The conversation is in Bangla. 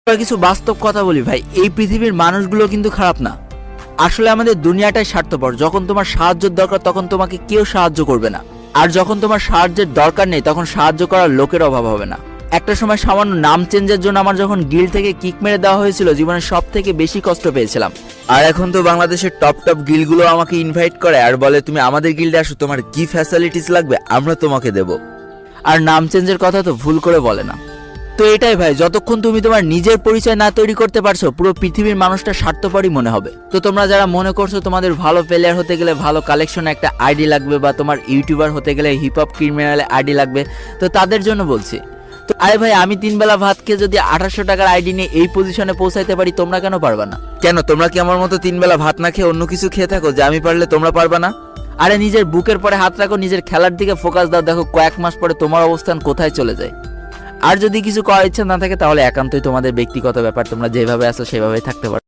কিছু বাস্তব কথা বলি ভাই, এই পৃথিবীর মানুষগুলো কিন্তু খারাপ না। আসলে আমাদের দুনিয়াটাই স্বার্থপর। যখন তোমার সাহায্যের দরকার তখন তোমাকে কেউ সাহায্য করবে না, আর যখন তোমার সাহায্যের দরকার নেই তখন সাহায্য করার লোকের অভাব হবে না। একটা সময় সামান্য নাম চেঞ্জের জন্য আমার যখন গিল্ড থেকে কিক মেরে দেওয়া হয়েছিল, জীবনের সব থেকে বেশি কষ্ট পেয়েছিলাম। আর এখন তো বাংলাদেশের টপ গিল্ডগুলো আমাকে ইনভাইট করে আর বলে তুমি আমাদের গিল্ডে আসো, তোমার কি ফ্যাসিলিটিস লাগবে আমরা তোমাকে দেব। আর নাম চেঞ্জের কথা তো ভুল করে বলে না। তো এটাই ভাই, যতক্ষণ তুমি তোমার নিজের পরিচয় না তৈরি করতে পারছো, পুরো পৃথিবীর মানুষটা স্বার্থপরই মনে হবে। তো তোমরা যারা মনে করছো তোমাদের ভালো প্লেয়ার হতে গেলে ভালো কালেকশনে একটা আইডি লাগবে, বা তোমার ইউটিউবার হতে গেলে হিপ হপ ক্রিমিনালে আইডি লাগবে, তো তাদের জন্য বলছি। তো আরে ভাই, আমি 3 বেলা ভাত খেয়ে যদি 2800 টাকার আইডি নিয়ে এই পজিশনে পৌঁছাইতে পারি, তোমরা কেন পারবা না? কেন তোমরা কি আমার মতো 3 বেলা ভাত না খেয়ে অন্য কিছু খেয়ে থাকো যে আমি পারলে তোমরা পারবা না? আরে নিজের বুকের পরে হাত রাখো, নিজের খেলার দিকে ফোকাস দাও, দেখো কয়েক মাস পরে তোমার অবস্থান কোথায় চলে যায়। আর যদি কিছু করার ইচ্ছা না থাকে তাহলে একান্তই তোমাদের ব্যক্তিগত ব্যাপার, তোমরা যেভাবে আছো সেভাবেই থাকতে পারো।